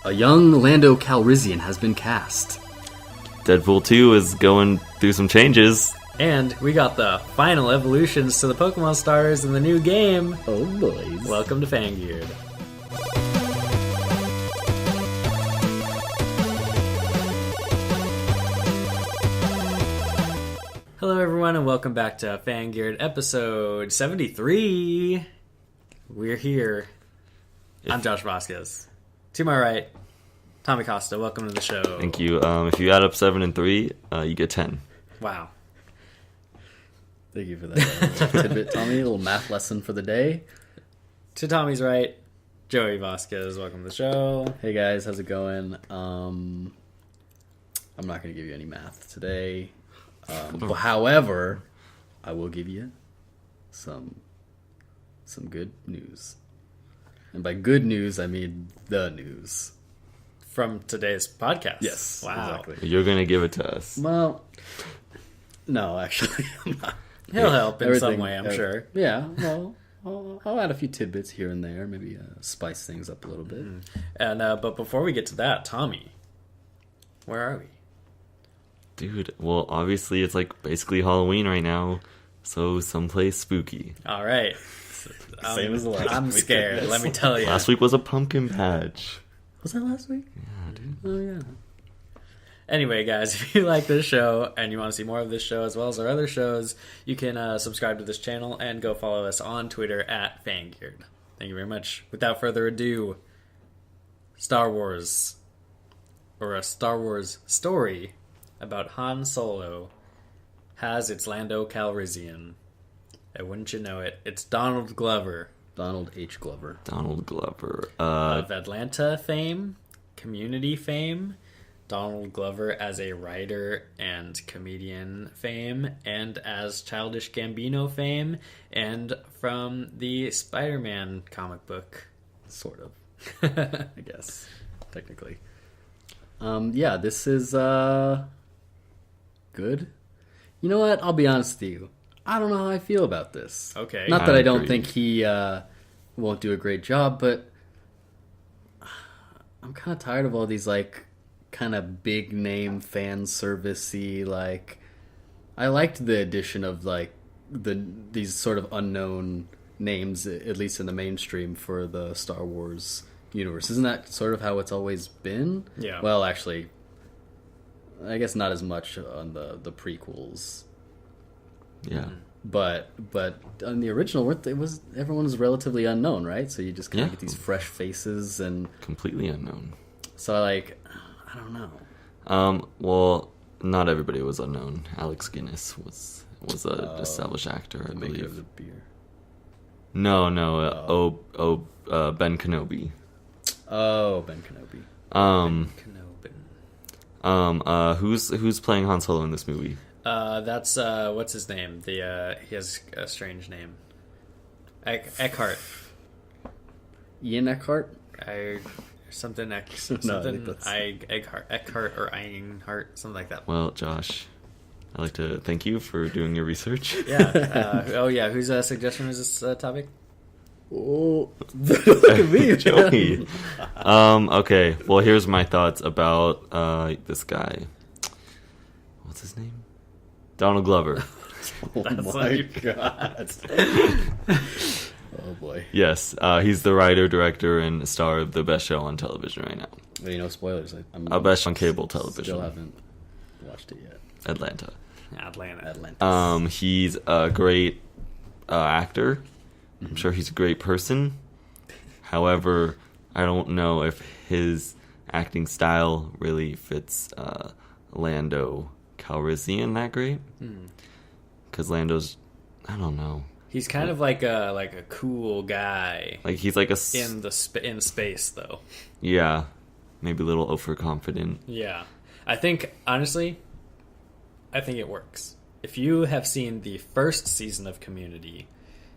A young Lando Calrissian has been cast. Deadpool 2 is going through some changes. And we got the final evolutions to the Pokemon starters in the new game. Oh, boys. Welcome to Fangeared. Hello everyone and welcome back to Fangeared episode 73. We're here. I'm Josh Vasquez. To my right, Tommy Costa. Welcome to the show. Thank you. If you add up 7 and 3, you get 10. Wow. Thank you for that tidbit, Tommy. A little math lesson for the day. To Tommy's right, Joey Vasquez. Welcome to the show. Hey guys, how's it going? I'm not going to give you any math today. However, I will give you some good news. And by good news, I mean the news. From today's podcast. Yes, wow. exactly. You're going to give it to us. Well, no, actually, I'm not. He'll help in some way, I'm sure. Yeah, well, I'll add a few tidbits here and there, maybe spice things up a little bit. And but before we get to that, Tommy, where are we? Dude, well, obviously it's like basically Halloween right now, so someplace spooky. All right. Same as the last I'm week, scared, yes. let me tell you. Last week was a pumpkin patch. Was that last week? Yeah, dude. Oh, yeah. Anyway, guys, if you like this show and you want to see more of this show as well as our other shows, you can subscribe to this channel and go follow us on Twitter at Fangeared. Thank you very much. Without further ado, Star Wars, or a Star Wars story about Han Solo, has its Lando Calrissian. And wouldn't you know it, it's Donald Glover. Donald H. Glover. Donald Glover. Of Atlanta fame, Community fame, Donald Glover as a writer and comedian fame, and as Childish Gambino fame, and from the Spider-Man comic book. Sort of. I guess. Technically. Yeah, this is good. You know what? I'll be honest with you. I don't know how I feel about this. Okay. Not that I don't agree. think he won't do a great job, but I'm kind of tired of all these, like, kind of big name fan servicey, like, I liked the addition of, like, these sort of unknown names, at least in the mainstream, for the Star Wars universe. Isn't that sort of how it's always been? Yeah. Well, actually, I guess not as much on the prequels. Yeah. But on the original, everyone was relatively unknown, right? So you just kind of get these fresh faces, and Completely unknown. so I don't know. Well, not everybody was unknown. Alex Guinness was an established actor, I The maker of believe. the beer. No, Ben Kenobi. Oh, Ben Kenobi. Kenobi. Who's playing Han Solo in this movie? That's what's his name? He has a strange name. Eckhart. Ian Eckhart. Something No, I think that's- Eckhart or Einhart, something like that. Well, Josh, I'd like to thank you for doing your research. Yeah. Whose suggestion was this topic? Oh, look at me, Joey. Okay, well, here's my thoughts about this guy. What's his name? Donald Glover. Oh That's my like- god. Oh boy. Yes, he's the writer, director, and star of the best show on television right now. Well, spoilers. I'm Best on cable television. Still haven't watched it yet. Atlanta. Atlanta. He's a great actor. I'm sure he's a great person. However, I don't know if his acting style really fits Lando Calrissian that great. Because Lando's, I don't know. He's kind of like a cool guy. Like he's like in space though. Yeah, maybe a little overconfident. Yeah, I think honestly, it works. If you have seen the first season of Community,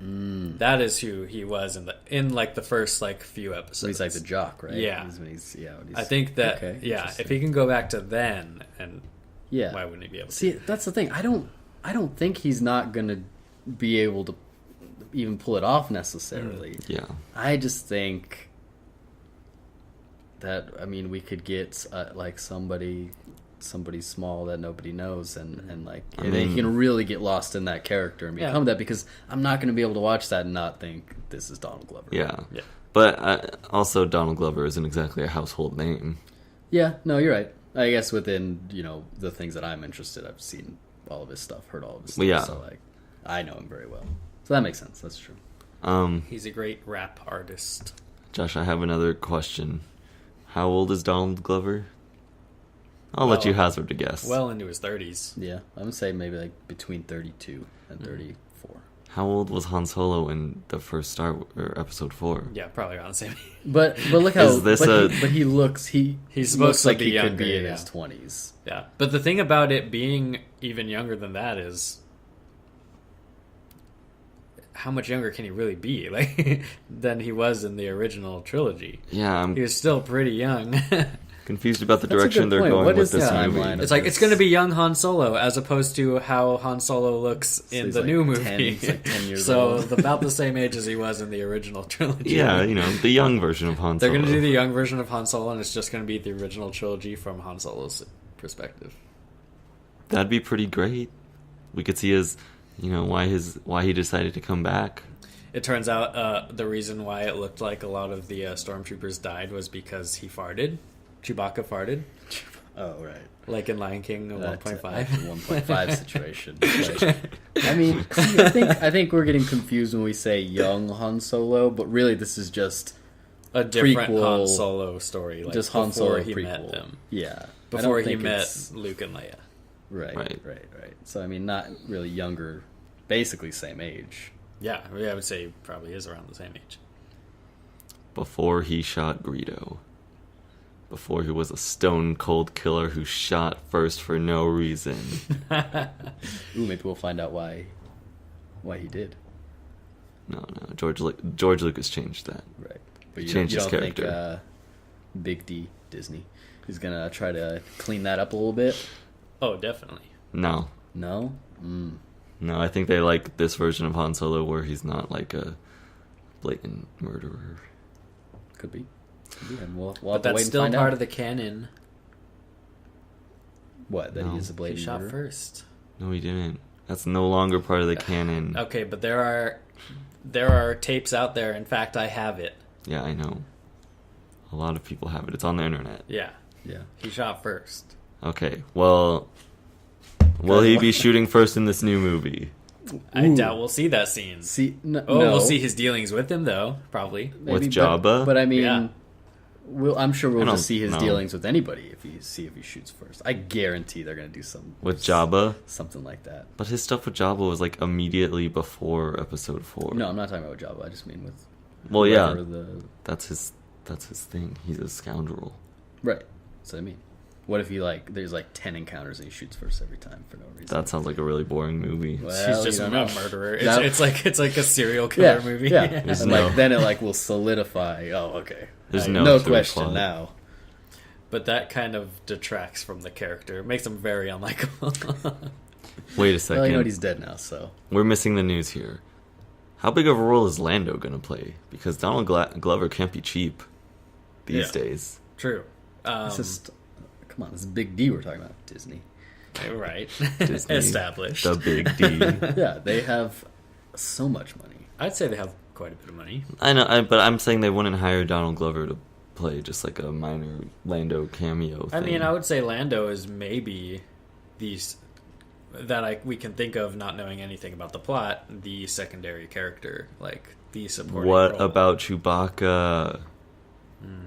that is who he was in the first few episodes. So he's like the jock, right? Yeah. When he's I think that okay, if he can go back to then, and yeah, why wouldn't he be able to? See, that's the thing. I don't think he's not gonna be able to even pull it off necessarily. Yeah. I just think that, I mean, we could get like somebody small that nobody knows, and like they can really get lost in that character and become that, because I'm not going to be able to watch that and not think this is Donald Glover. Yeah. But also Donald Glover isn't exactly a household name. Yeah, no, you're right. I guess within, the things that I'm interested, I've seen all of his stuff, heard all of his stuff. Yeah. So like, I know him very well. So that makes sense. That's true. He's a great rap artist. Josh, I have another question. How old is Donald Glover? I'll let you hazard a guess. Well into his 30s. Yeah, I'm going to say maybe like between 32 and 34. How old was Han Solo in the first episode 4? Yeah, probably around the same age. But look how Is this he looks he's looks supposed to like be he younger, could be in yeah. his 20s. Yeah. But the thing about it being even younger than that is, how much younger can he really be? Like, than he was in the original trilogy. Yeah, He I'm was still pretty young. confused about the That's a direction good they're point. going What with is the this timeline movie. of It's like, it's this? going to be young Han Solo, as opposed to how Han Solo looks in he's the like new 10, movie. he's like 10 years so old. about the same age as he was in the original trilogy. Yeah, the young version of Han They're Solo. going to do the young version of Han Solo, and it's just going to be the original trilogy from Han Solo's perspective. That'd be pretty great. We could see his, why he decided to come back. It turns out the reason why it looked like a lot of the stormtroopers died was because he farted. Chewbacca farted. Oh, right. Like in Lion King That's 1.5. actually 1.5 situation. Like, I mean, see, I think we're getting confused when we say young Han Solo, but really this is just A different prequel, Han Solo story. Like just Han Solo before he prequel. met them. Yeah. I Before don't he think met it's- Luke and Leia. Right. So I mean, not really younger, basically same age. Yeah, I would say probably is around the same age. Before he shot Greedo. Before he was a stone cold killer who shot first for no reason. Ooh, maybe we'll find out why he did. No, George Lucas changed that. Right. But He you changed don't his think character. Big D, Disney, is going to try to clean that up a little bit? Oh, definitely. No. No? No, I think they like this version of Han Solo where he's not like a blatant murderer. Could be. And we'll But have to that's wait still and find part out. of the canon. What, that No. he is a He blatant shot murderer? first. No, he didn't. That's no longer part of the canon. Okay, but there are tapes out there. In fact, I have it. Yeah, I know. A lot of people have it. It's on the internet. Yeah, Yeah. he shot first. Okay, well, will he be shooting first in this new movie? I Ooh. doubt we'll see that scene. See, no, We'll see his dealings with him, though, probably. With but- Jabba? But I mean, Yeah. I'm sure we'll I don't just see his know. dealings with anybody if he shoots first. I guarantee they're going to do With Jabba? something like that. But his stuff with Jabba was like immediately before episode 4. No, I'm not talking about Jabba. I just mean with Well, yeah. whoever the That's his thing. He's a scoundrel. right. That's what I mean. What if he there's 10 encounters and he shoots first every time for no reason? That sounds like a really boring movie. Well, He's just you a don't know. murderer. That- It's like a serial killer movie. Yeah, There's and no- then it will solidify. Oh, okay. There's No no through question plot. now. But that kind of detracts from the character. It makes him very unlikable. Wait a second. Well, you know he's dead now, so We're missing the news here. How big of a role is Lando going to play? Because Donald Glover can't be cheap these Yeah. days. True. it's just come on. This is Big D we're talking about. Disney. Right. Disney, Established. The big D. Yeah, they have so much money. I'd say they have quite a bit of money. I know, but I'm saying they wouldn't hire Donald Glover to play just like a minor Lando cameo thing. I mean, I would say Lando is maybe we can think of, not knowing anything about the plot, the secondary character, like the supporting What role. about Chewbacca?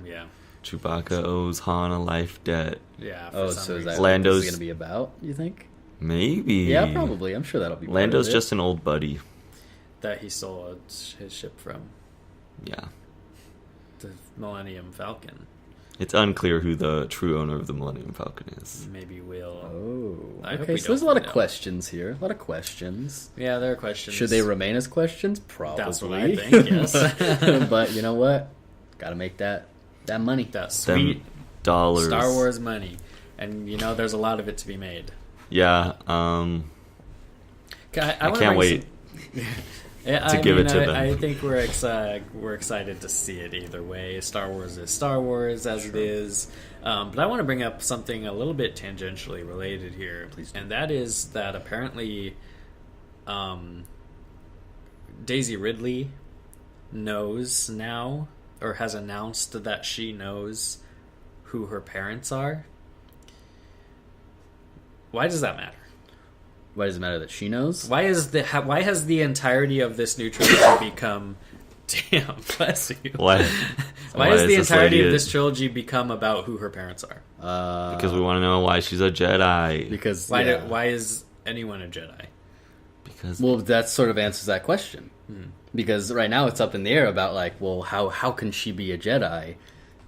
Yeah. Chewbacca owes Han a life debt. Yeah. For Oh, some so is reason. that what Lando's- this is going to be about? You think? Maybe. Yeah, probably. I'm sure that'll be. part Lando's of it. just an old buddy. that he stole his ship from Yeah. the Millennium Falcon. It's unclear who the true owner of the Millennium Falcon is. Maybe we'll. Oh, I hope okay. we So there's a don't lot of find out. questions here. A lot of questions. Yeah, there are questions. Should they remain as questions? Probably. That's what I think. Yes. But you know what? Got to make that money. That Them sweet dollars. Star Wars money, and there's a lot of it to be made. Yeah. I I can't wait. give it to them. I think we're excited to see it either way. Star Wars is Star Wars as it is. But I want to bring up something a little bit tangentially related here. Please do. And that is that apparently Daisy Ridley knows now, or has announced that she knows who her parents are. Why does that matter? Why does it matter that she knows? Why has the entirety of this new trilogy become? Damn, bless you. Why? Why has the this entirety lady of this trilogy become about who her parents are? Because we want to know why she's a Jedi. Because Why is anyone a Jedi? Because well, that sort of answers that question. Because right now it's up in the air about like, well, how can she be a Jedi?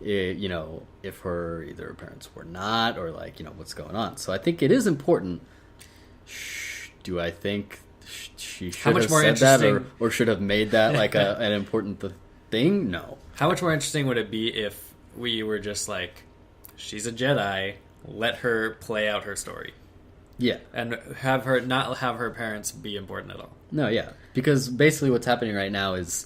You know, if her either her parents were not, or like, you know, what's going on. So I think it is important. Do I think she should have said that, or should have made that like an important thing? No. How much more interesting would it be if we were just like, she's a Jedi, let her play out her story? Yeah. And not have her parents be important at all. No, yeah. Because basically what's happening right now is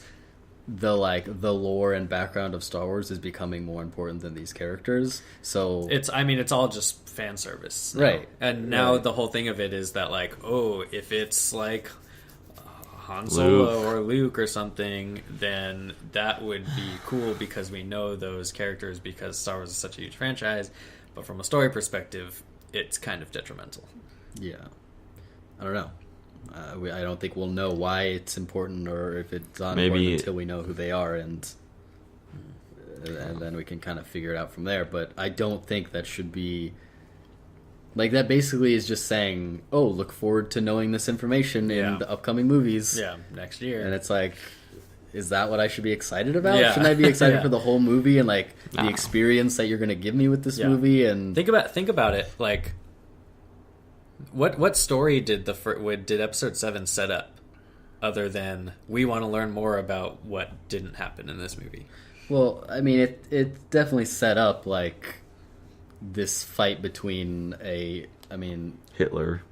the lore and background of Star Wars is becoming more important than these characters. So it's all just fan service. Now. Right. And now the whole thing of it is that like, oh, if it's like Han Solo or Luke or something, then that would be cool because we know those characters because Star Wars is such a huge franchise. But from a story perspective, it's kind of detrimental. Yeah. I don't know. I don't think we'll know why it's important or if it's not important until we know who they are, and then we can kind of figure it out from there. But I don't think that should be like that. Basically, is just saying, "Oh, look forward to knowing this information in the upcoming movies." Yeah, next year. And it's like, is that what I should be excited about? Yeah. Shouldn't I be excited for the whole movie and like the experience that you're going to give me with this movie? And think about it, like. What story did Episode 7 set up, other than we want to learn more about what didn't happen in this movie? Well, I mean, it definitely set up like this fight between Hitler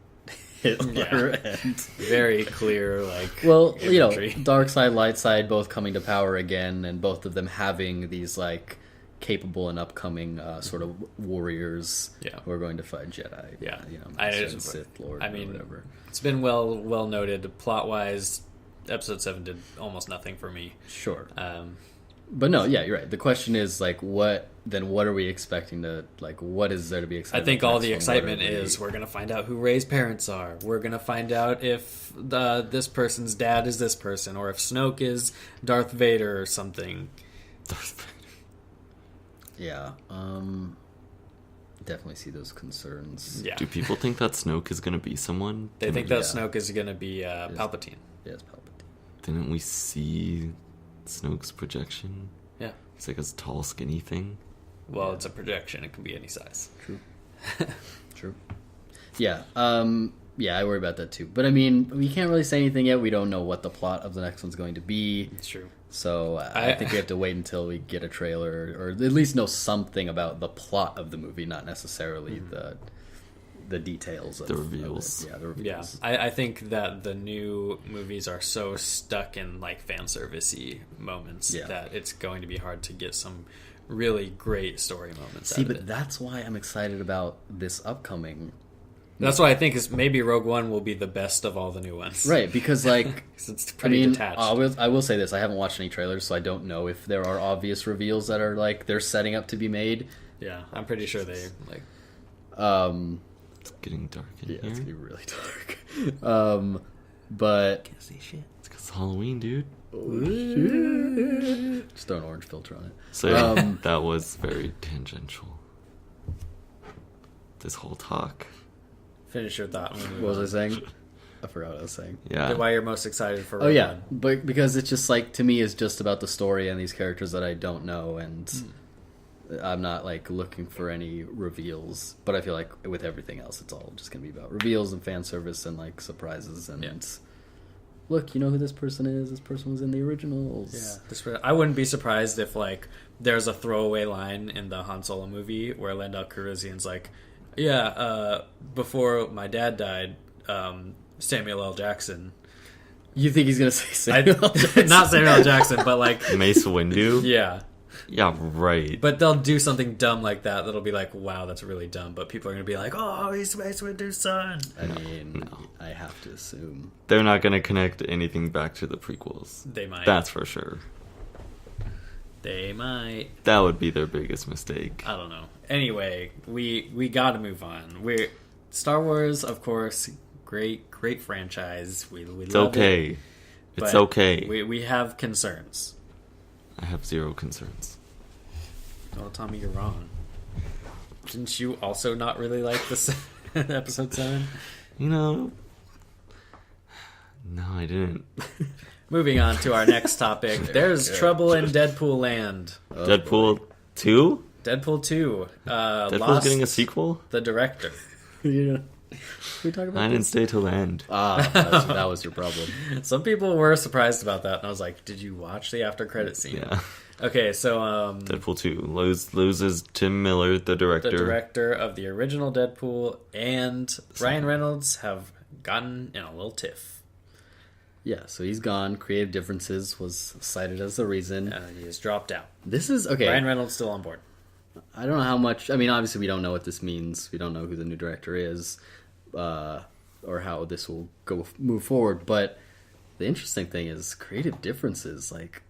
and very clear well, imagery. You know, dark side, light side, both coming to power again, and both of them having these like capable and upcoming sort of warriors who are going to fight Jedi. Yeah, you know, Sith Lord. I mean, or whatever. It's been well noted. Plot wise, Episode 7 did almost nothing for me. Sure. But no, yeah, you're right. The question is like, what are we expecting to like? What is there to be excited? I think about all the excitement is we're gonna find out who Rey's parents are. We're gonna find out if this person's dad is this person, or if Snoke is Darth Vader or something. Yeah, definitely see those concerns. Yeah. Do people think that Snoke is going to be someone? They think that Snoke is going to be Palpatine. Yes, Palpatine. Didn't we see Snoke's projection? Yeah. It's like a tall, skinny thing. Well, it's a projection. It can be any size. True. True. Yeah. Yeah, I worry about that too. But I mean, we can't really say anything yet. We don't know what the plot of the next one's going to be. It's true. So I think we have to wait until we get a trailer, or at least know something about the plot of the movie, not necessarily the details of the reveals. Of it. Yeah, the reveals. Yeah, I think that the new movies are so stuck in like fan servicey moments that it's going to be hard to get some really great story moments. See, but that's why I'm excited about this upcoming. That's why I think is maybe Rogue One will be the best of all the new ones. Right, because like it's pretty detached. I will say this: I haven't watched any trailers, so I don't know if there are obvious reveals that are like they're setting up to be made. Yeah, I'm pretty sure they like. It's getting dark in here. It's getting really dark. But Can't see shit. It's 'cause it's Halloween, dude. Just throw an orange filter on it. So that was very tangential. This whole talk. Finish your thought. What was I saying? I forgot what I was saying. Yeah. Why you're most excited for Rogue Oh yeah, One. but because it's just like to me, it's just about the story and these characters that I don't know, and I'm not like looking for any reveals. But I feel like with everything else, it's all just gonna be about reveals and fan service and like surprises and look, you know who this person is? This person was in the originals. Yeah, I wouldn't be surprised if like there's a throwaway line in the Han Solo movie where Lando Calrissian's like, before my dad died, Samuel L. Jackson You think he's gonna say Samuel L. Jackson? Not Samuel L. Jackson, but like Mace Windu? yeah. Yeah, right. But they'll do something dumb like that. That'll be like, wow, that's really dumb. But people are gonna be like, oh, he's Mace Windu's son. I mean, I have to assume. They're not going to connect anything back to the prequels. They might. That's for sure. They might. That would be their biggest mistake. I don't know. Anyway, we got to move on. We're Star Wars, of course, great franchise. We It's love okay. it, It's but okay. We have concerns. I have zero concerns. Well, Tommy, you're wrong. Didn't you also not really like this episode 7? You know, no, I didn't. Moving on to our next topic. There's trouble in Deadpool land. Oh, Deadpool 2? Deadpool 2. Deadpool's Lost getting a sequel? the director. Yeah. We talk about I didn't stay till the end. that was your problem. Some people were surprised about that, and I was like, did you watch the after credit scene? Yeah. Okay, so Deadpool 2 loses Tim Miller, the director. the director of the original Deadpool and Ryan Reynolds have gotten in a little tiff. Yeah, so he's gone. Creative differences was cited as the reason. He has dropped out. This is okay. Ryan Reynolds still on board. I don't know how much. I mean, obviously, we don't know what this means. We don't know who the new director is, or how this will move forward. But the interesting thing is creative differences. Like,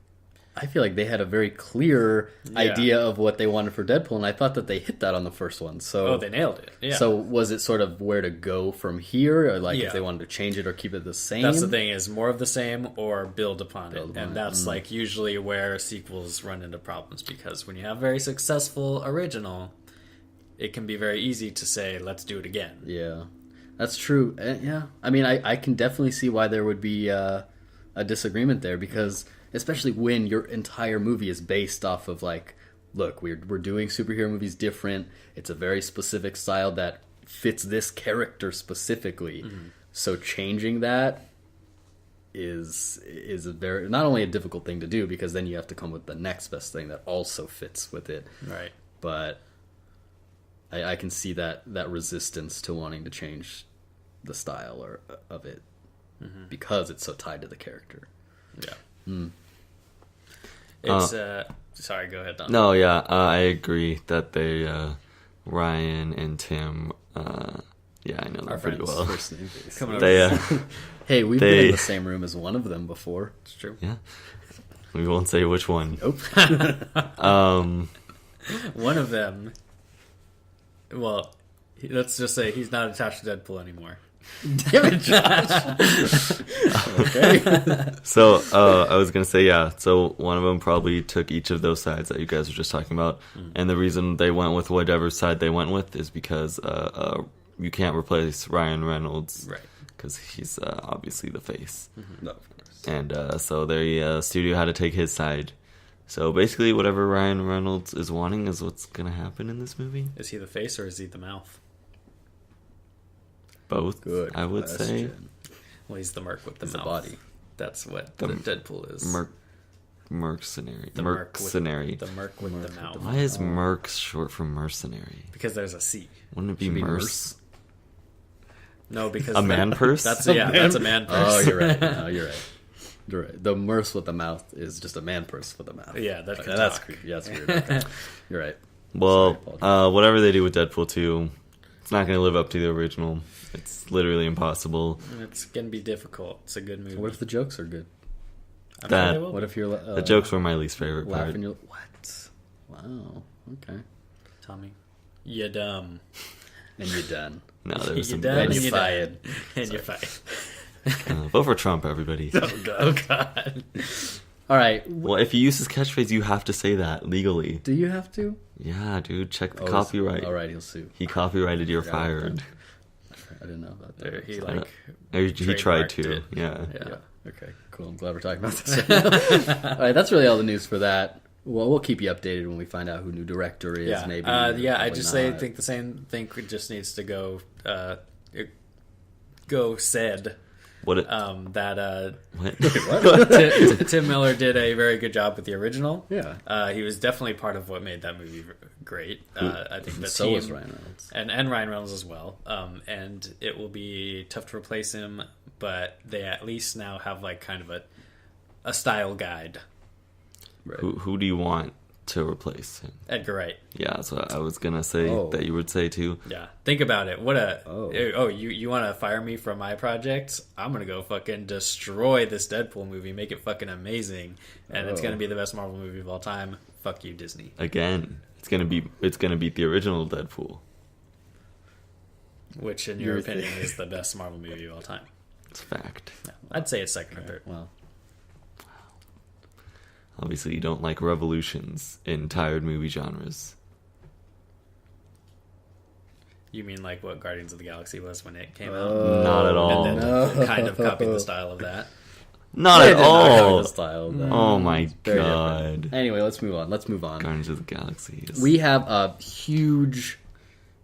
I feel like they had a very clear idea of what they wanted for Deadpool, and I thought that they hit that on the first one. So, they nailed it. Yeah. So was it sort of where to go from here, or like Yeah. if they wanted to change it or keep it the same? That's the thing, is more of the same or build upon Build it. upon And it. that's like usually where sequels run into problems, because when you have a very successful original, it can be very easy to say, let's do it again. Yeah, that's true. Yeah, I mean, I can definitely see why there would be a disagreement there, because especially when your entire movie is based off of like, look, we're doing superhero movies different. It's a very specific style that fits this character specifically. Mm-hmm. So changing that is a very, not only a difficult thing to do, because then you have to come with the next best thing that also fits with it. Right. But I can see that resistance to wanting to change the style of it, because it's so tied to the character. Yeah. Mm. It's sorry, go ahead, Don. No, yeah, I agree that they, Ryan and Tim, yeah, I know them Our pretty friends. well. First name base. Coming They, over. Hey, we've been in the same room as one of them before. It's true. yeah, we won't say which one. Nope. One of them, well, let's just say he's not attached to Deadpool anymore. Damn it, Josh. Okay. So, I was gonna say, yeah, so one of them probably took each of those sides that you guys were just talking about, and the reason they went with whatever side they went with is because, you can't replace Ryan Reynolds. Right. Because he's, obviously the face. No, of course. And so the studio had to take his side. So basically, whatever Ryan Reynolds is wanting is what's going to happen in this movie. Is he the face or is he the mouth? Both, Good. I would say. question. Well, he's the merc with the He's mouth. the body. That's what The the Deadpool is. Mercenary. The Mercenary. The merc with the mouth. Why is merc short for mercenary? Because there's a C. Wouldn't it be Should be merce? No, because A man purse? That's that's a man purse. Oh, you're right. No, you're right. You're right. The merce with the mouth is just a man purse with a mouth. Yeah, that can that's talk. creepy. Yeah, that's weird. Okay. You're right. Well, Sorry, whatever they do with Deadpool 2, it's not going to live up to the original. It's literally impossible. It's gonna be difficult. It's a good movie. What if the jokes are good? I'm that- sure they will What be. if you're The jokes were my least favorite part. laughing? You're what? Wow. Okay. Tommy, you dumb, And you're done. No, there was You some done? And And you're you fired. and you're fight. Vote for Trump, everybody. Oh God. All right. Well, if you use his catchphrase, you have to say that legally. Do you have to? Yeah, dude, check the Oh, copyright. All right, he'll sue. He copyrighted "You're Forgot about fired." I didn't know about There, that. he I like He tried trademarked to. it. Yeah. Yeah. Okay, cool. I'm glad we're talking about this right now. All right, that's really all the news for that. Well, we'll keep you updated when we find out who new director is. Yeah, Maybe. yeah. I probably just not. think the same thing just needs to go said. What? That What? Tim Miller did a very good job with the original. Yeah. He was definitely part of what made that movie great. I think the So team, was Ryan Reynolds. and Ryan Reynolds as well. And it will be tough to replace him, but they at least now have like kind of a style guide. Right. Who do you want to replace him? Edgar Wright. Yeah, that's what I was gonna say that you would say too. Yeah, think about it. You want to fire me from my project? I'm gonna go fucking destroy this Deadpool movie, make it fucking amazing, and it's gonna be the best Marvel movie of all time. Fuck you, Disney. Again, it's gonna beat the original Deadpool, which in your opinion is the best Marvel movie of all time. It's a fact. Yeah, I'd say it's second or third. Well, obviously you don't like revolutions in tired movie genres. You mean like what Guardians of the Galaxy was when it came Not out? at all. And then kind of copied the style of that. Not at all. The style of that. Oh my Very god. different. Anyway, let's move on. Guardians of the Galaxy. We have a huge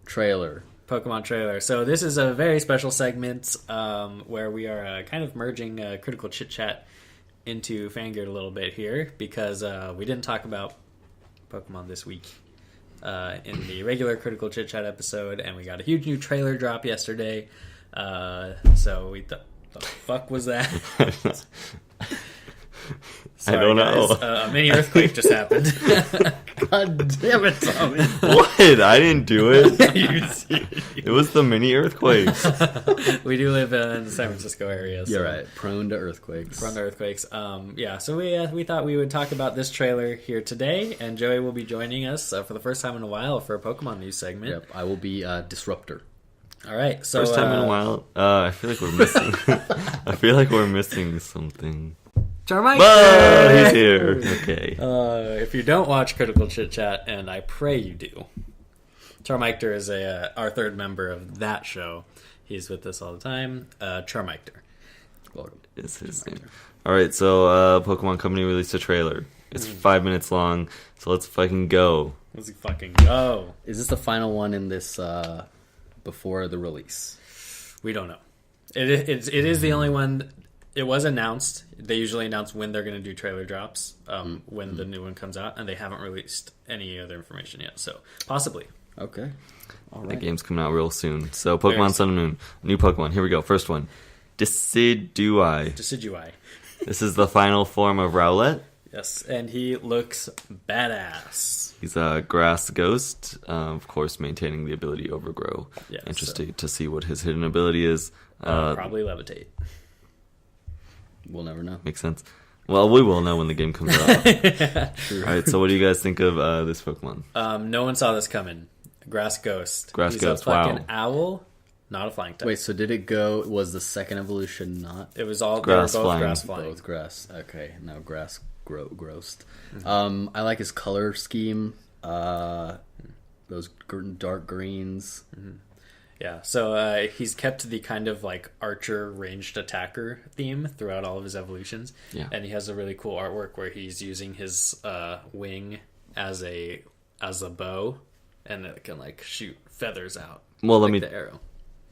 trailer. Pokemon trailer. So this is a very special segment where we are kind of merging Critical Chit Chat into Fangirl a little bit here because we didn't talk about Pokemon this week in the regular Critical Chit Chat episode, and we got a huge new trailer drop yesterday. So we thought, the fuck was that? Sorry, I don't know. Guys. A mini earthquake just happened. God damn it, Tommy. What? I didn't do it. It was the mini earthquake. We do live in the San Francisco area. So You're right. Prone to earthquakes. So we thought we would talk about this trailer here today, and Joey will be joining us for the first time in a while for a Pokemon news segment. Yep, I will be Disruptor. All right. So First time in a while. I feel like we're missing. I feel like we're missing something. Charmike! Oh, he's here. Okay. If you don't watch Critical Chit Chat, and I pray you do, Charmikter is our third member of that show. He's with us all the time. Charmikter. Welcome. Is his name. All right, so Pokemon Company released a trailer. It's 5 minutes long, so let's fucking go. Let's fucking go. Is this the final one in this before the release? We don't know. It is the only one. It was announced. They usually announce when they're going to do trailer drops, when the new one comes out, and they haven't released any other information yet. So, possibly. Okay. All right. That game's coming out real soon. So, Pokemon Sun and Moon. New Pokemon. Here we go. First one. Decidueye. This is the final form of Rowlet. Yes, and he looks badass. He's a grass ghost, of course, maintaining the ability to overgrow. Yeah, Interesting to see what his hidden ability is. Probably levitate. We'll never know. Makes sense. Well, we will know when the game comes out. True. All right, so what do you guys think of this Pokemon? No one saw this coming. Grass Ghost. Grass He's Ghost, a fucking wow. owl, not a flying type. Wait, so did it go... Was the second evolution not... It was all Grass both flying. grass flying. Both grass. Okay, now grass grossed. I like his color scheme. Those dark greens. Yeah, so he's kept the kind of like archer ranged attacker theme throughout all of his evolutions. Yeah. And he has a really cool artwork where he's using his wing as a bow, and it can like shoot feathers out. Well, like the arrow.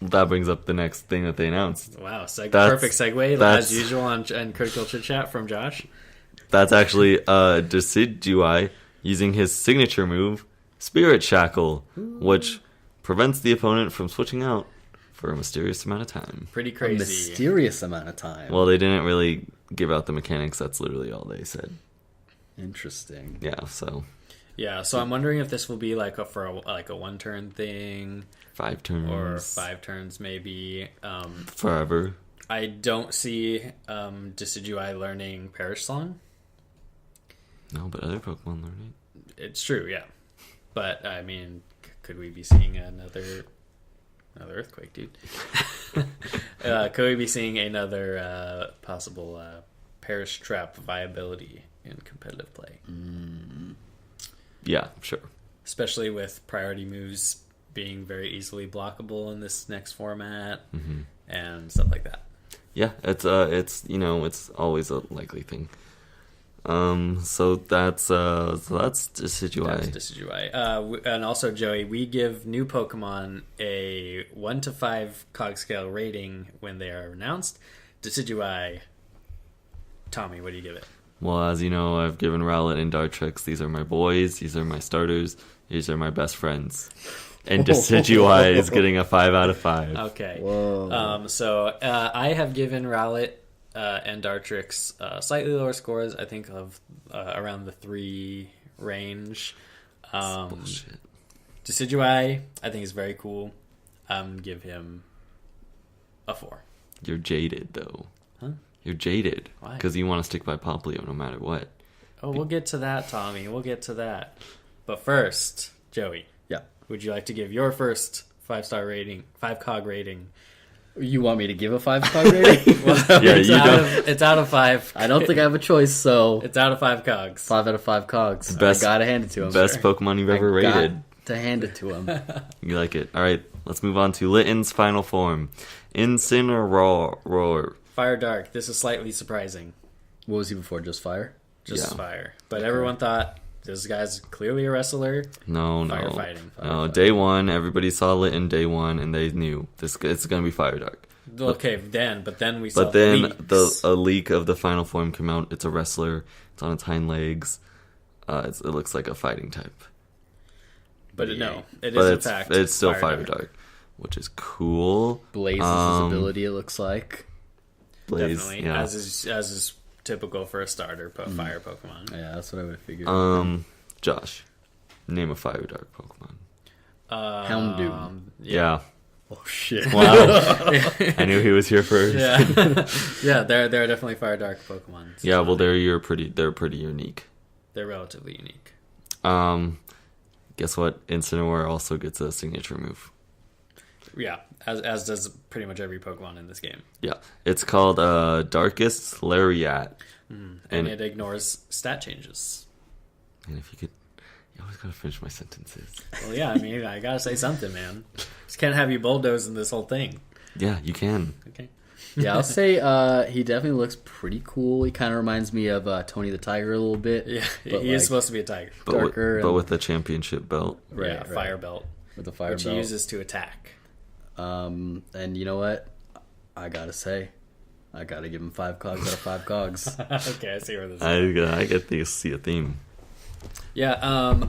That brings up the next thing that they announced. Wow, perfect segue as usual on Critical Chit Chat from Josh. That's actually Decidueye using his signature move, Spirit Shackle, which prevents the opponent from switching out for a mysterious amount of time. Pretty crazy. A mysterious amount of time. Well, they didn't really give out the mechanics. That's literally all they said. Interesting. Yeah, so... Yeah, so I'm wondering if this will be like a one-turn thing. 5 turns. Or 5 turns, maybe. Forever. I don't see Decidueye learning Perish Song. No, but other Pokemon learn it. It's true, yeah. But, I mean, could we be seeing another earthquake, dude? Could we be seeing another possible Perish Trap viability in competitive play? Yeah, sure. Especially with priority moves being very easily blockable in this next format and stuff like that. Yeah, it's always a likely thing. So that's Decidueye. That's Decidueye. And also, Joey, we give new Pokemon a 1 to 5 cog scale rating when they are announced. Decidueye. Tommy, what do you give it? Well, as you know, I've given Rowlet and Dartrix. These are my boys. These are my starters. These are my best friends. And Decidueye is getting a 5 out of 5. Okay. Whoa. So I have given Rowlet and Dartrix slightly lower scores. I think of around the 3 range. Bullshit. Decidueye, I think is very cool. I'm gonna give him a 4. You're jaded, though. Huh? You're jaded. Why? Because you want to stick by Poplio no matter what. Oh, we'll get to that, Tommy. We'll get to that. But first, Joey, Yeah. would you like to give your first 5-star rating, 5-cog rating? You want me to give a 5-cog rating? Yeah, it's you out don't. Of, it's out of 5. I don't think I have a choice, so It's out of 5 cogs. 5 out of 5 cogs. Best- I gotta hand it to him. Best Pokemon you've ever I got rated. to hand it to him. You like it. All right, let's move on to Litten's final form. Incineroar. Fire Dark. This is slightly surprising. What was he before? Just fire? Just Yeah. fire. But everyone thought this guy's clearly a wrestler. No. Firefighting. No, day one, everybody saw Litten day one, and they knew it's going to be Fire Dark. Okay, but then we saw But then leaks. a leak of the final form came out. It's a wrestler. It's on its hind legs. It looks like a fighting type. But no, it But is in it's fact it's still Fire Dark, which is cool. Blaze is his ability, it looks like. Blaze, Definitely, yeah. as is typical for a starter fire Pokemon. Yeah, that's what I would have figured. Josh, name a Fire Dark Pokemon. Houndoom. Yeah. Oh, shit. Wow. I knew he was here first. Yeah, yeah, they're definitely Fire Dark Pokemon. Yeah, well, they're pretty unique. They're relatively unique. Guess what? Incineroar also gets a signature move. Yeah, as does pretty much every Pokemon in this game. Yeah, it's called Darkest Lariat. And it ignores stat changes. And if you could, you always gotta finish my sentences. Well, yeah, I mean, I gotta say something, man. Just can't have you bulldozing this whole thing. Yeah, you can. Okay. Yeah, I'll say he definitely looks pretty cool. He kind of reminds me of Tony the Tiger a little bit. Yeah, but he is supposed to be a tiger. darker But and- with the championship belt. Right, Yeah, right. fire belt, With the fire which belt. he uses to attack. And you know what? I gotta say, I gotta give him 5 cogs out of 5 cogs. Okay, I see where this is. I get to see a theme. Yeah,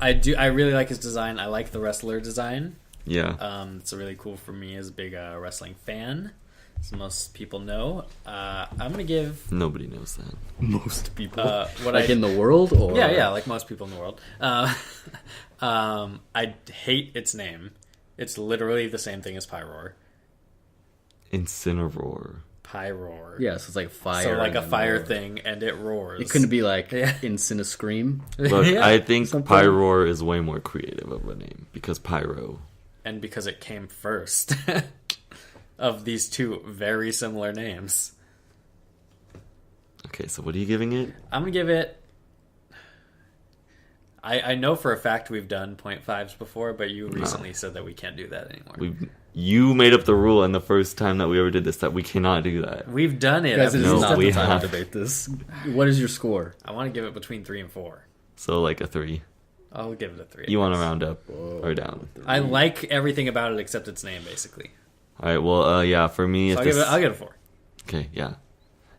I really like his design. I like the wrestler design. Yeah. It's really cool for me as a big wrestling fan, as most people know. I'm gonna give Nobody knows that. Most people. what like I in the world? Or? yeah, like most people in the world. I hate its name. It's literally the same thing as Pyroar. Incineroar. Pyroar. Yeah, so it's like fire. So like a and fire roar. thing, and it roars. It couldn't be like Yeah. Incinescream. Look, Yeah, I think something. Pyroar is way more creative of a name because Pyro. and because it came first of these two very similar names. Okay, so what are you giving it? I'm gonna give it. I know for a fact we've done 0.5s before, but you recently said that we can't do that anymore. You made up the rule, and the first time that we ever did this, that we cannot do that. We've done it. Guys, this No, is not we the time have- to debate this. What is your score? I want to give it between 3 and 4. So like a 3. I'll give it a 3. You want to round up or down? I like everything about it except its name, basically. All right. Well, yeah. For me, So if I'll give it a 4. Okay, yeah.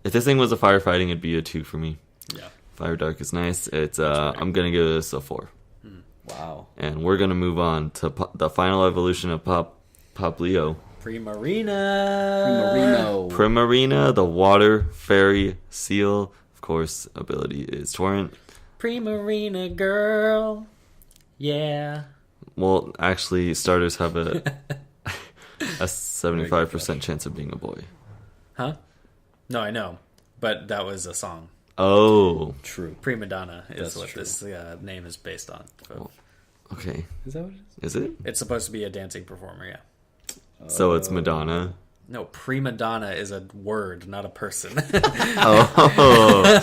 If this thing was a firefighting, it'd be a 2 for me. Yeah. Fire Dark is nice. It's I'm gonna give this a 4. Wow. And we're gonna move on to the final evolution of Poplio. Primarina. Primarina, the water fairy seal. Of course, ability is Torrent. Primarina girl. Yeah. Well, actually, starters have a 75% chance of being a boy. Huh? No, I know. But that was a song. Oh, True. Prima Donna is That's what true. this name is based on. So okay. Is that what it is? Is it? it's supposed to be a dancing performer, yeah. So it's Madonna. No, prima donna is a word, not a person. Oh.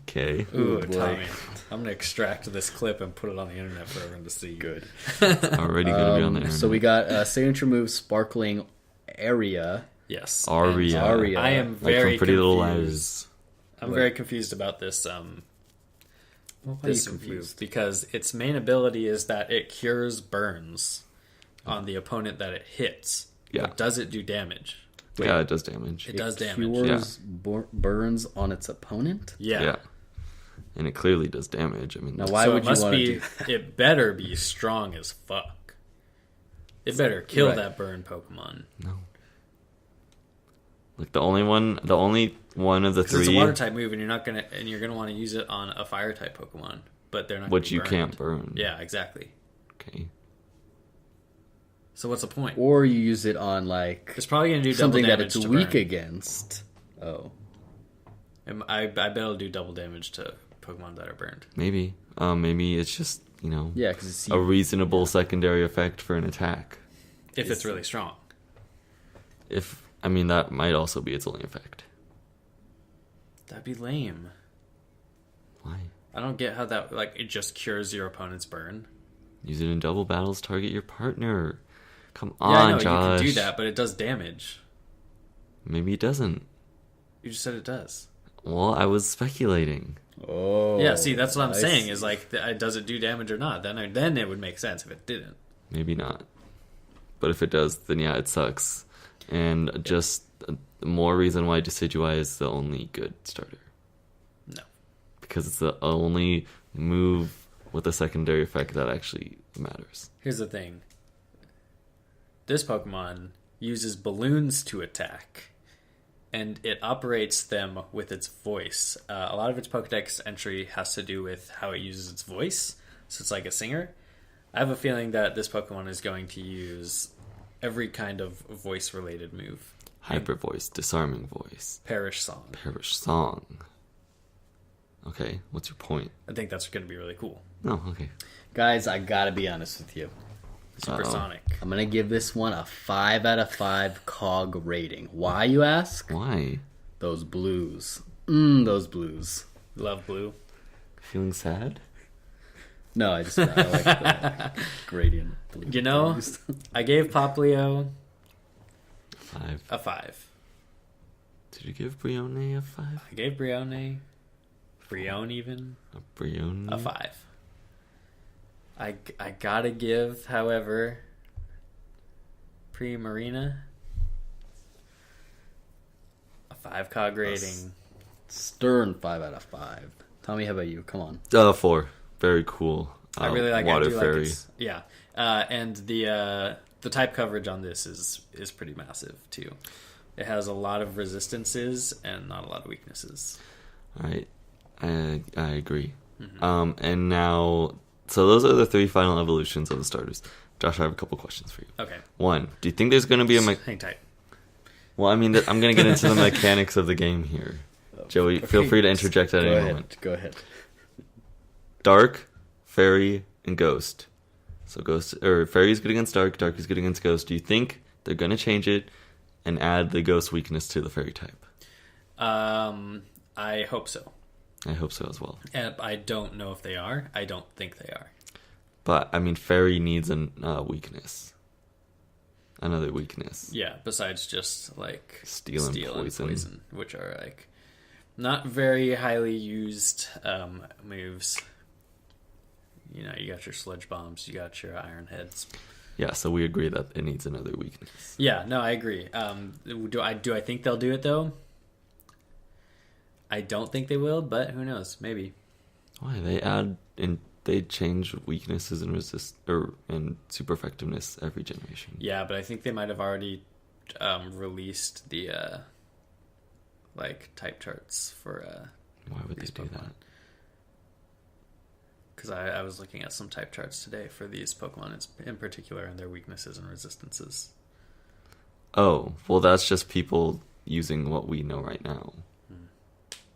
Okay. Ooh, boy. Tommy. I'm going to extract this clip and put it on the internet for everyone to see. Good. Already gonna be on the internet. So we got signature move Sparkling Area. Yes. Aria. And Aria. I am Like very from Pretty Little confused. Liars. I'm very confused about this Why are this you move confused? because its main ability is that it cures burns on the opponent that it hits. Yeah. But does it do damage? Yeah, it does damage. It does damage. Cures burns on its opponent. Yeah. Yeah. and it clearly does damage. I mean, Now, why so would it must you want to be? do that? It better be strong as fuck. It better kill Right. that burn Pokemon. no. Like the only one of the 'Cause it's a three water type move, and you're gonna want to use it on a fire type Pokemon, but they're not. which gonna you be can't burned. burn. Yeah, exactly. Okay. So what's the point? Or you use it on like It's probably gonna do something double that damage it's to weak burn. against. Oh, I bet it'll do double damage to Pokemon that are burned. Maybe. Maybe it's just, yeah, because it's a reasonable secondary effect for an attack. If it's really strong. That might also be its only effect. That'd be lame. Why? I don't get how that, it just cures your opponent's burn. Use it in double battles, target your partner. Come Yeah, I on, know, Josh. you can do that, but it does damage. Maybe it doesn't. You just said it does. Well, I was speculating. Oh, Yeah, see, that's what I'm I saying, see. is does it do damage or not? Then it would make sense if it didn't. Maybe not. But if it does, then yeah, it sucks. And just more reason why Decidueye is the only good starter. No. Because it's the only move with a secondary effect that actually matters. Here's the thing. This Pokemon uses balloons to attack, and it operates them with its voice. A lot of its Pokedex entry has to do with how it uses its voice, so it's like a singer. I have a feeling that this Pokemon is going to use every kind of voice-related move. Hyper voice, disarming voice, Perish Song. perish song. Okay, what's your point? I think that's going to be really cool. No, okay. Guys, I gotta be honest with you. Supersonic. I'm gonna give this one a 5 out of 5 cog rating. Why, you ask? Why? Those blues. Those blues. Love Blue. Feeling sad? No, I like the gradient. Blue You know, blues. I gave Poplio 5. a 5. Did you give Brione a 5? I gave Brione even, A Brione? a 5. I gotta give, however, Primarina a 5 cog rating. Stern 5 out of 5. Tommy, how about you? Come on. 4. Very cool. I really like Water I do Fairy. Like it's, yeah, and the type coverage on this is pretty massive too. It has a lot of resistances and not a lot of weaknesses. Alright. I agree. Mm-hmm. And now, so those are the 3 final evolutions of the starters. Josh, I have a couple questions for you. Okay, 1, do you think there's going to be a... hang tight. Well, I'm going to get into the mechanics of the game here. Joey, feel free to interject at Go any ahead. moment. Go ahead. Dark, Fairy, and Ghost. So Fairy is good against Dark, Dark is good against Ghost. Do you think they're going to change it and add the Ghost weakness to the Fairy type? I hope so. I hope so as well. And I don't know if they are. I don't think they are. But, Fairy needs a weakness. Another weakness. Yeah, besides just Steel and Poison. which are not very highly used moves. You got your Sludge Bombs, you got your Iron Heads. Yeah, so we agree that it needs another weakness. Yeah, no, I agree. Do I think they'll do it though? I don't think they will, but who knows? Maybe. Why? They change weaknesses and super effectiveness every generation. Yeah, but I think they might have already released the type charts for Why would they these do Pokemon. that? Because I was looking at some type charts today for these Pokemon in particular and their weaknesses and resistances. Oh, well, that's just people using what we know right now.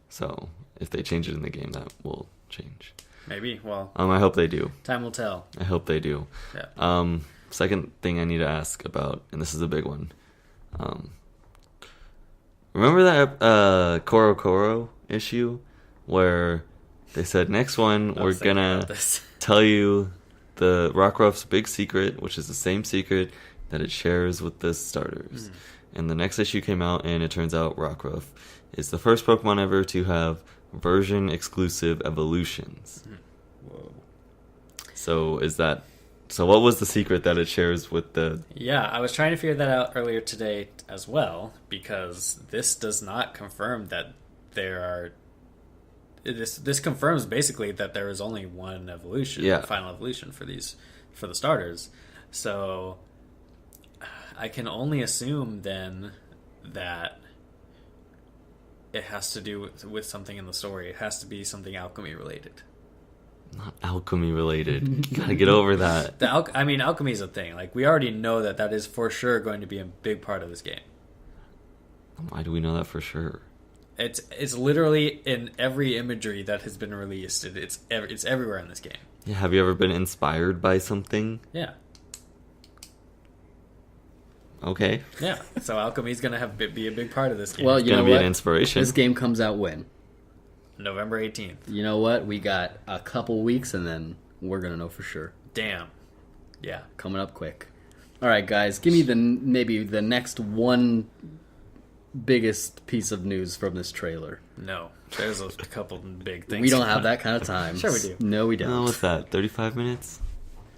So, if they change it in the game, that will change. Maybe. Well, I hope they do. time will tell. I hope they do. Yeah. Second thing I need to ask about, and this is a big one. Remember that Koro Koro issue where they said next one I we're was thinking gonna about this. tell you the Rockruff's big secret, which is the same secret that it shares with the starters. And the next issue came out, and it turns out Rockruff is the first Pokemon ever to have version exclusive evolutions. Whoa. So what was the secret that it shares with the... Yeah, I was trying to figure that out earlier today as well, because this does not confirm that there are this confirms basically that there is only one evolution, Yeah. final evolution for the starters. So I can only assume then that it has to do with something in the story. It has to be something alchemy related. Not alchemy related. You gotta get over that. Alchemy is a thing. Like, we already know that is for sure going to be a big part of this game. Why do we know that for sure? It's literally in every imagery that has been released. It's everywhere in this game. Yeah, have you ever been inspired by something? Yeah. Okay. Yeah. So alchemy is going to be a big part of this game. Well, It's you know gonna be what? an inspiration. This game comes out when? November 18th. You know what? We got a couple weeks, and then we're gonna know for sure. Damn. Yeah. Coming up quick. All right, guys, give me maybe the next one biggest piece of news from this trailer. No. There's a couple big things. We don't have that kind of time. Sure we do. No, we Oh, don't. what's that? 35 minutes?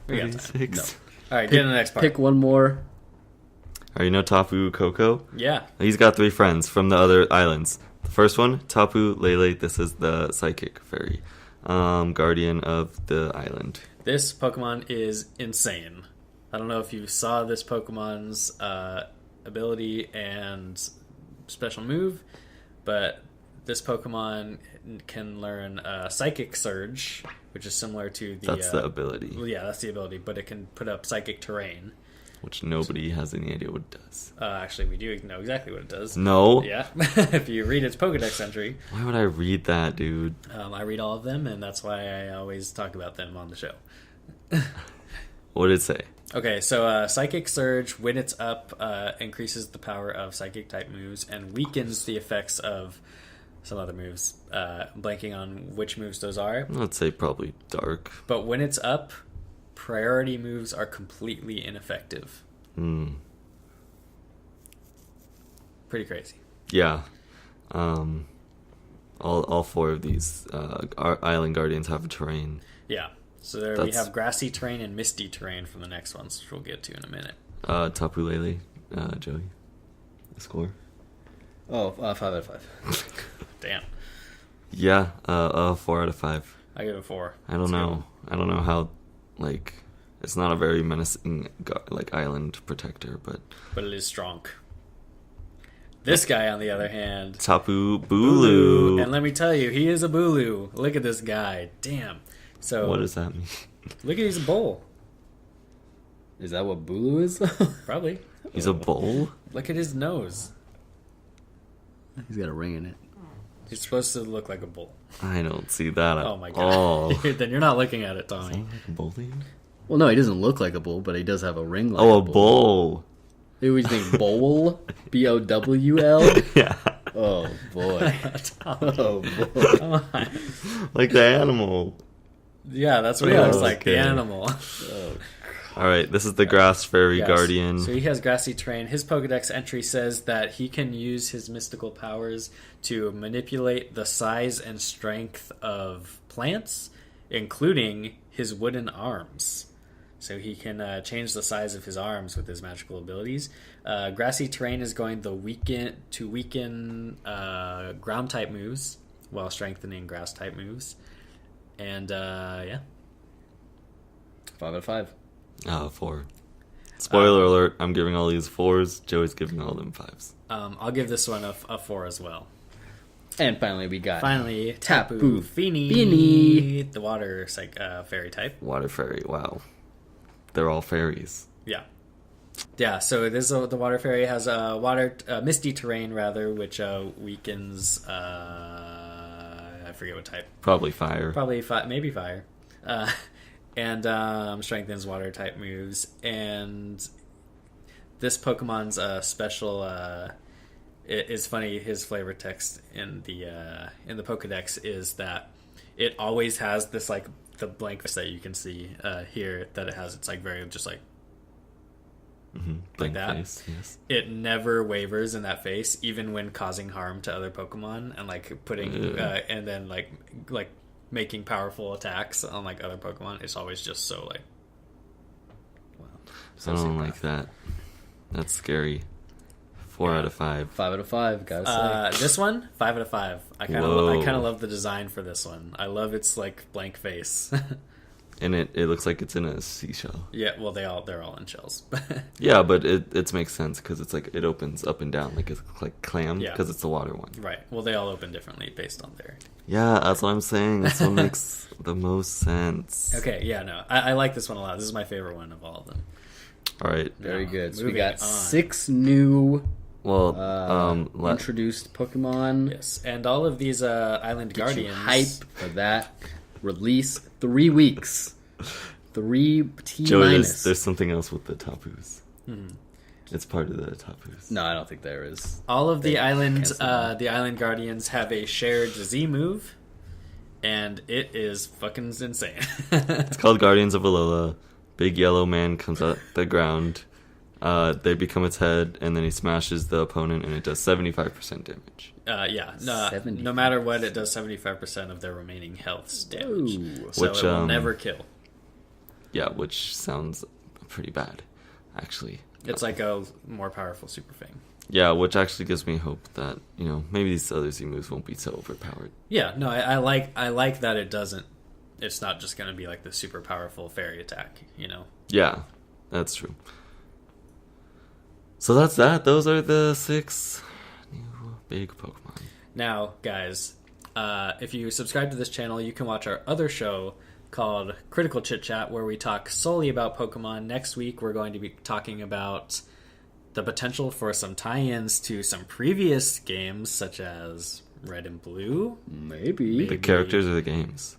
We got time. 36? All right, get to the next part. Pick one more. Are you know Tapu Koko? Yeah. He's got 3 friends from the other islands. The first one, Tapu Lele. This is the psychic fairy, guardian of the island. This Pokemon is insane. I don't know if you saw this Pokemon's ability and special move, but this Pokemon can learn Psychic Surge, which is similar to the... That's the ability, Well, yeah, that's the ability, but it can put up Psychic Terrain. which nobody has any idea what it does. Actually, we do know exactly what it does. No? Yeah. If you read its Pokedex entry. Why would I read that, dude? I read all of them, and that's why I always talk about them on the show. What did it say? Okay, so Psychic Surge, when it's up, increases the power of Psychic-type moves and weakens the effects of some other moves. Blanking on which moves those are. Let's say probably dark. But when it's up, priority moves are completely ineffective. Pretty crazy. Yeah. All 4 of these island guardians have a terrain. Yeah. So we That's- have Grassy Terrain and Misty Terrain from the next ones, which we'll get to in a minute. Tapu Lele, Joey. The score? Oh, 5 out of 5. Damn. Yeah, 4 out of 5. I give it 4. I don't know. I don't know how, like, it's not a very menacing, island protector, but... But it is strong. This guy, on the other hand... Tapu Bulu. And let me tell you, he is a Bulu. Look at this guy. Damn. So What does that mean? look at, he's a bull. Is that what Bulu is? Probably. He's a bull? Look at his nose. He's got a ring in it. He's supposed to look like a bull. I don't see that at Oh my all. god. Then you're not looking at it, Is that Tommy. like a bull thing? Well, no, he doesn't look like a bull, but he does have a ring like Oh, a a bull. Hey, what do you think, bowl? B-O-W-L? Yeah. Oh, boy. Tommy. Oh, boy. Come on. Like the animal. Yeah, that's what he Oh, looks like, the okay. animal. Alright, this is the grass fairy Yes. guardian. So he has Grassy Terrain. His Pokedex entry says that he can use his mystical powers to manipulate the size and strength of plants, including his wooden arms. So he can change the size of his arms with his magical abilities. Grassy Terrain is going to weaken ground type moves while strengthening grass type moves. And yeah. 5 out of 5. 4. Spoiler alert, I'm giving all these 4s. Joey's giving all them 5s. I'll give this one a 4 as well. And finally, we got Finally, Tapu Tapu Fini. Fini. The water fairy type. Water fairy, wow. They're all fairies. Yeah. Yeah, so it is the water fairy has a misty terrain rather, which weakens I forget what type. Probably fire. Probably maybe fire. And strengthens water type moves. And this Pokemon's special it is funny, his flavor text in the Pokedex is that it always has this like the blank that you can see here that it has. It's like very just like Blank that. face, yes. it never wavers in that face, even when causing harm to other Pokemon and like putting and then like making powerful attacks on like other Pokemon. It's always just so like I don't like that. That's scary. 4 out of 5. 5 out of 5, gotta say. This one, 5 out of 5. I kind Whoa. of love the design for this one. I love its like blank face. And it looks like it's in a seashell. Yeah, well, they're all in shells. Yeah, but it makes sense because it's like it opens up and down like it's like clam Yeah. because it's the water one. Right. Well, they all open differently based on their. Yeah, that's what I'm saying. This one makes the most sense. Okay. Yeah. No, I like this one a lot. This is my favorite one of all of them. All right. Very Now, good. So we moving got on. 6 new Well, introduced Pokemon. Yes, and all of these Island Get you Guardians. hype for that release. 3 weeks. 3 T Joey, minus. there's something else with the Tapus. It's part of the Tapus. No, I don't think there is. All of They the canceled the Island Guardians have a shared Z move, and it is fucking insane. It's called Guardians of Alola. Big yellow man comes out the ground. They become its head, and then he smashes the opponent, and it does 75% damage. Yeah, no 75%. matter what, it does 75% of their remaining health's damage. Ooh. So Which, it will never kill. Yeah, which sounds pretty bad, actually. It's like a more powerful Super Fang. Yeah, which actually gives me hope that, you know, maybe these other Z moves won't be so overpowered. Yeah, no, I like that it doesn't. It's not just going to be like the super powerful fairy attack, you know. Yeah, that's true. So that's that. Those are the 6 new big Pokemon. Now, guys, if you subscribe to this channel, you can watch our other show called Critical Chit Chat, where we talk solely about Pokemon. Next week, we're going to be talking about the potential for some tie-ins to some previous games, such as Red and Blue. Maybe. The characters or the games?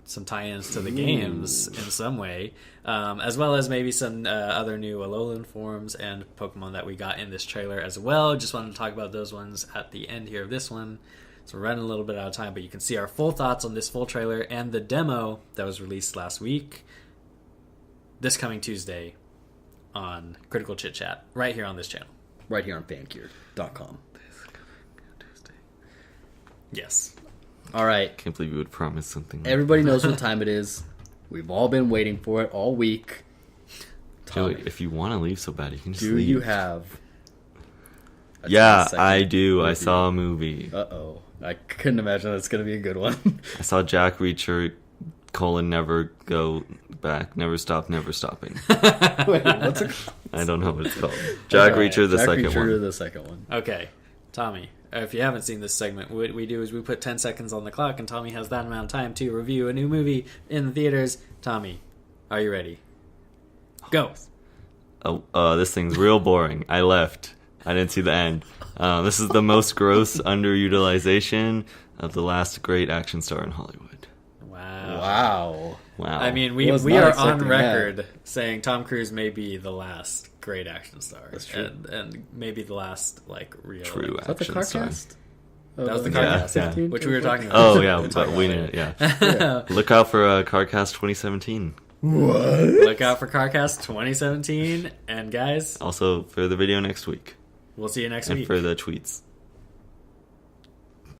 Some tie-ins to the games in some way, as well as maybe some other new Alolan forms and Pokemon that we got in this trailer as well. Just wanted to talk about those ones at the end here of this one. So we're running a little bit out of time, but you can see our full thoughts on this full trailer and the demo that was released last week, this coming Tuesday on Critical Chit Chat, right here on this channel. Right here on fangear.com. Yes. All right. Can't believe you would promise something like Everybody knows what time it is. We've all been waiting for it all week. Joey, Tommy, if you want to leave so bad, you can just do leave. you have a Yeah, 10-second I do. I review? saw a movie. Uh-oh. I couldn't imagine that's going to be a good one. I saw Jack Reacher, never go back, never stop, never stopping. Wait, what's it called? I don't know what it's called. Jack All right, Reacher, the Jack second Reacher, one. the second one. Okay, Tommy, if you haven't seen this segment, what we do is we put 10 seconds on the clock, and Tommy has that amount of time to review a new movie in the theaters. Tommy, are you ready? Go. Oh, this thing's real boring. I left. I didn't see the end. This is the most gross underutilization of the last great action star in Hollywood. Wow. Wow. I mean, we Was are not on expecting record saying Tom Cruise may be the last great action star. That's true. And maybe the last, like, real... True Is that the action car star. cast? That was the Yeah, CarCast, yeah. which we were talking about. Oh, yeah, but we didn't, yeah. Look out for CarCast 2017. What? Look out for CarCast 2017. And, guys, Also, for the video next week. we'll see you next And week. for the tweets.